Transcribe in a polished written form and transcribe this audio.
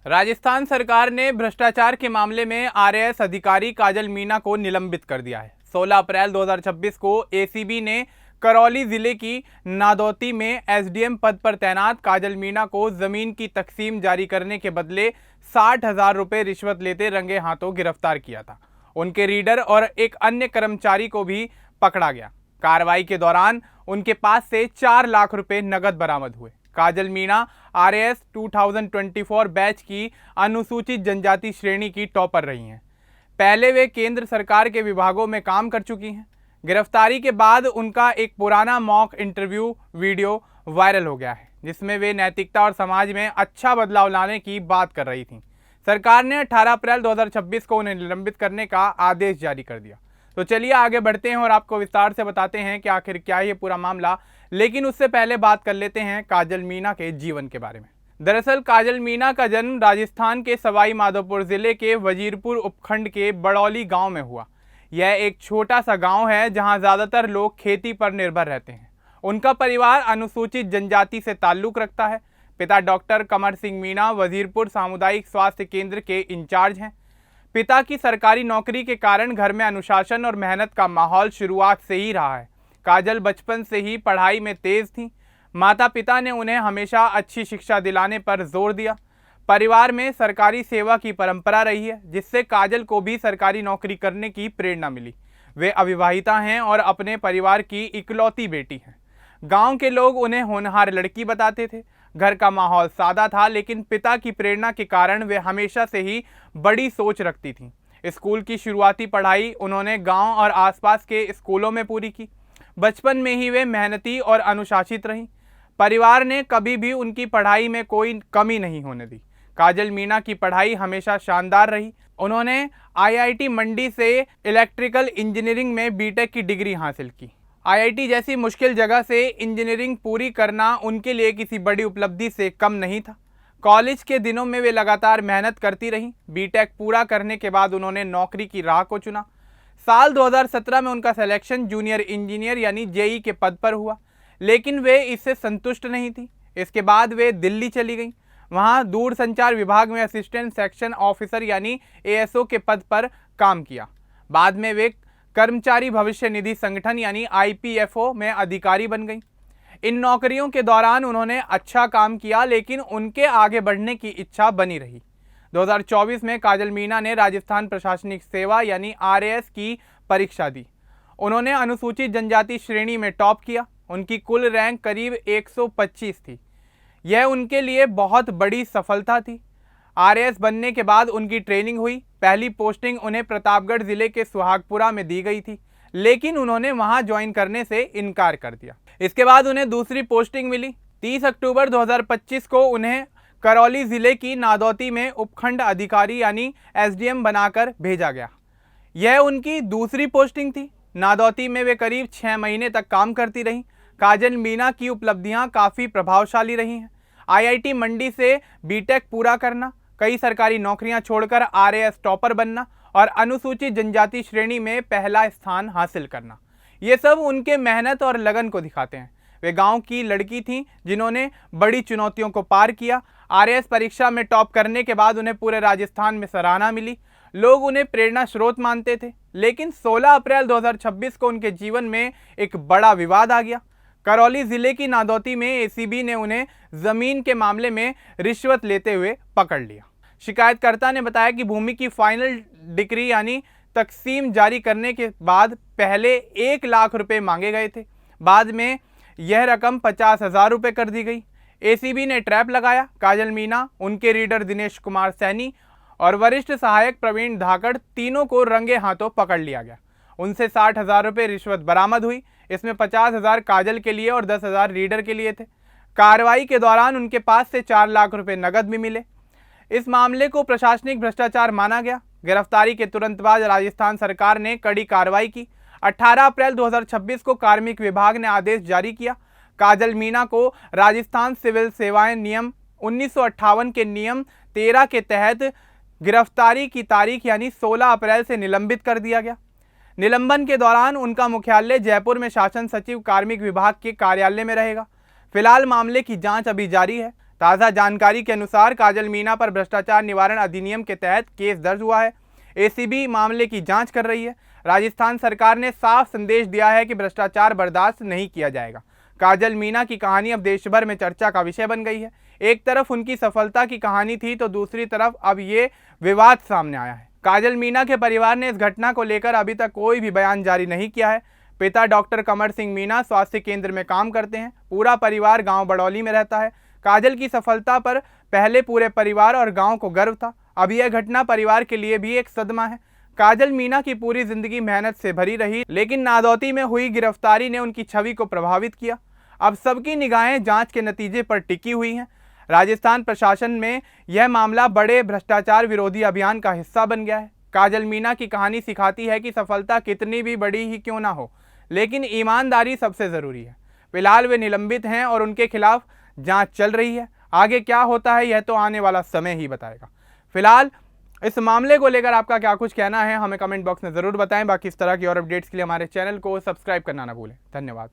राजस्थान सरकार ने भ्रष्टाचार के मामले में आरएएस अधिकारी काजल मीणा को निलंबित कर दिया है। 16 अप्रैल 2026 को एसीबी ने करौली जिले की नादौती में एसडीएम पद पर तैनात काजल मीणा को जमीन की तकसीम जारी करने के बदले 60,000 रुपये रिश्वत लेते रंगे हाथों गिरफ्तार किया था। उनके रीडर और एक अन्य कर्मचारी को भी पकड़ा गया। कार्रवाई के दौरान उनके पास से 4 लाख रुपए नकद बरामद हुए। काजल मीणा आरएएस 2024 बैच की अनुसूचित जनजाति श्रेणी की टॉपर रही हैं। पहले वे केंद्र सरकार के विभागों में काम कर चुकी हैं। गिरफ्तारी के बाद उनका एक पुराना मॉक इंटरव्यू वीडियो वायरल हो गया है, जिसमें वे नैतिकता और समाज में अच्छा बदलाव लाने की बात कर रही थीं। सरकार ने 18 अप्रैल 2026 को उन्हें निलंबित करने का आदेश जारी कर दिया। तो चलिए आगे बढ़ते हैं और आपको विस्तार से बताते हैं कि आखिर क्या है ये पूरा मामला। लेकिन उससे पहले बात कर लेते हैं काजल मीणा के जीवन के बारे में। दरअसल काजल मीणा का जन्म राजस्थान के सवाई माधोपुर जिले के वजीरपुर उपखंड के बड़ौली गांव में हुआ। यह एक छोटा सा गांव है जहां ज़्यादातर लोग खेती पर निर्भर रहते हैं। उनका परिवार अनुसूचित जनजाति से ताल्लुक़ रखता है। पिता डॉक्टर कमर सिंह मीणा वजीरपुर सामुदायिक स्वास्थ्य केंद्र के इंचार्ज हैं। पिता की सरकारी नौकरी के कारण घर में अनुशासन और मेहनत का माहौल शुरुआत से ही रहा है। काजल बचपन से ही पढ़ाई में तेज थी। माता पिता ने उन्हें हमेशा अच्छी शिक्षा दिलाने पर जोर दिया। परिवार में सरकारी सेवा की परंपरा रही है, जिससे काजल को भी सरकारी नौकरी करने की प्रेरणा मिली। वे अविवाहिता हैं और अपने परिवार की इकलौती बेटी हैं। गांव के लोग उन्हें होनहार लड़की बताते थे। घर का माहौल सादा था, लेकिन पिता की प्रेरणा के कारण वे हमेशा से ही बड़ी सोच रखती थीं। स्कूल की शुरुआती पढ़ाई उन्होंने गांव और आसपास के स्कूलों में पूरी की। बचपन में ही वे मेहनती और अनुशासित रहीं। परिवार ने कभी भी उनकी पढ़ाई में कोई कमी नहीं होने दी। काजल मीणा की पढ़ाई हमेशा शानदार रही। उन्होंने आईआईटी मंडी से इलेक्ट्रिकल इंजीनियरिंग में बीटेक की डिग्री हासिल की। आईआईटी जैसी मुश्किल जगह से इंजीनियरिंग पूरी करना उनके लिए किसी बड़ी उपलब्धि से कम नहीं था। कॉलेज के दिनों में वे लगातार मेहनत करती रहीं। बीटेक पूरा करने के बाद उन्होंने नौकरी की राह को चुना। साल 2017 में उनका सिलेक्शन जूनियर इंजीनियर यानी जेई के पद पर हुआ, लेकिन वे इससे संतुष्ट नहीं थी। इसके बाद वे दिल्ली चली गईं। वहां दूरसंचार विभाग में असिस्टेंट सेक्शन ऑफिसर यानी एएसओ के पद पर काम किया। बाद में वे कर्मचारी भविष्य निधि संगठन यानी आईपीएफओ में अधिकारी बन गईं। इन नौकरियों के दौरान उन्होंने अच्छा काम किया, लेकिन उनके आगे बढ़ने की इच्छा बनी रही। 2024 में काजल मीणा ने राजस्थान प्रशासनिक सेवा यानी आरएएस की परीक्षा दी। उन्होंने अनुसूचित जनजाति श्रेणी में टॉप किया। उनकी कुल रैंक करीब 125 थी। यह उनके लिए बहुत बड़ी सफलता थी। आरएएस बनने के बाद उनकी ट्रेनिंग हुई। पहली पोस्टिंग उन्हें प्रतापगढ़ जिले के सुहागपुरा में दी गई थी, लेकिन उन्होंने वहां ज्वाइन करने से इनकार कर दिया। इसके बाद उन्हें दूसरी पोस्टिंग मिली। 30 अक्टूबर 2025 को उन्हें करौली जिले की नादौती में उपखंड अधिकारी यानी एसडीएम बनाकर भेजा गया। यह उनकी दूसरी पोस्टिंग थी। नादौती में वे करीब 6 महीने तक काम करती रहीं। काजल मीणा की उपलब्धियां काफ़ी प्रभावशाली रही हैं। आईआईटी मंडी से बीटेक पूरा करना, कई सरकारी नौकरियां छोड़कर आरएएस टॉपर बनना और अनुसूचित जनजाति श्रेणी में पहला स्थान हासिल करना, ये सब उनके मेहनत और लगन को दिखाते हैं। वे गांव की लड़की थीं जिन्होंने बड़ी चुनौतियों को पार किया। आरएएस परीक्षा में टॉप करने के बाद उन्हें पूरे राजस्थान में सराहना मिली। लोग उन्हें प्रेरणा स्रोत मानते थे। लेकिन 16 अप्रैल 2026 को उनके जीवन में एक बड़ा विवाद आ गया। करौली जिले की नादौती में एसीबी ने उन्हें जमीन के मामले में रिश्वत लेते हुए पकड़ लिया। शिकायतकर्ता ने बताया कि भूमि की फाइनल डिक्री यानी तकसीम जारी करने के बाद पहले 1 लाख रुपए मांगे गए थे। बाद में यह रकम 50,000 रुपये कर दी गई। एसीबी ने ट्रैप लगाया। काजल मीणा, उनके रीडर दिनेश कुमार सैनी और वरिष्ठ सहायक प्रवीण धाकड़, तीनों को रंगे हाथों पकड़ लिया गया। उनसे 60,000 रुपये रिश्वत बरामद हुई। इसमें 50,000 काजल के लिए और 10,000 रीडर के लिए थे। कार्रवाई के दौरान उनके पास से 4 लाख रुपए नकद भी मिले। इस मामले को प्रशासनिक भ्रष्टाचार माना गया। गिरफ्तारी के तुरंत बाद राजस्थान सरकार ने कड़ी कार्रवाई की। 18 अप्रैल 2026 को कार्मिक विभाग ने आदेश जारी किया। काजल मीणा को राजस्थान सिविल सेवाएं नियम 1958 के नियम 13 के तहत गिरफ्तारी की तारीख यानी 16 अप्रैल से निलंबित कर दिया गया। निलंबन के दौरान उनका मुख्यालय जयपुर में शासन सचिव कार्मिक विभाग के कार्यालय में रहेगा। फिलहाल मामले की जांच अभी जारी है। ताज़ा जानकारी के अनुसार काजल मीणा पर भ्रष्टाचार निवारण अधिनियम के तहत केस दर्ज हुआ है। एसीबी मामले की जांच कर रही है। राजस्थान सरकार ने साफ संदेश दिया है कि भ्रष्टाचार बर्दाश्त नहीं किया जाएगा। काजल मीणा की कहानी अब देश भर में चर्चा का विषय बन गई है। एक तरफ उनकी सफलता की कहानी थी तो दूसरी तरफ अब ये विवाद सामने आया है। काजल मीणा के परिवार ने इस घटना को लेकर अभी तक कोई भी बयान जारी नहीं किया है। पिता डॉक्टर कमर सिंह मीणा स्वास्थ्य केंद्र में काम करते हैं। पूरा परिवार गांव बड़ौली में रहता है। काजल की सफलता पर पहले पूरे परिवार और गांव को गर्व था। अब यह घटना परिवार के लिए भी एक सदमा है। काजल मीणा की पूरी जिंदगी मेहनत से भरी रही, लेकिन नादौती में हुई गिरफ्तारी ने उनकी छवि को प्रभावित किया। अब सबकी निगाहें जांच के नतीजे पर टिकी हुई हैं। राजस्थान प्रशासन में यह मामला बड़े भ्रष्टाचार विरोधी अभियान का हिस्सा बन गया है। काजल मीणा की कहानी सिखाती है कि सफलता कितनी भी बड़ी ही क्यों ना हो, लेकिन ईमानदारी सबसे ज़रूरी है। फिलहाल वे निलंबित हैं और उनके खिलाफ जांच चल रही है। आगे क्या होता है यह तो आने वाला समय ही बताएगा। फिलहाल इस मामले को लेकर आपका क्या कुछ कहना है हमें कमेंट बॉक्स में ज़रूर बताएं। बाकी इस तरह की और अपडेट्स के लिए हमारे चैनल को सब्सक्राइब करना ना भूलें। धन्यवाद।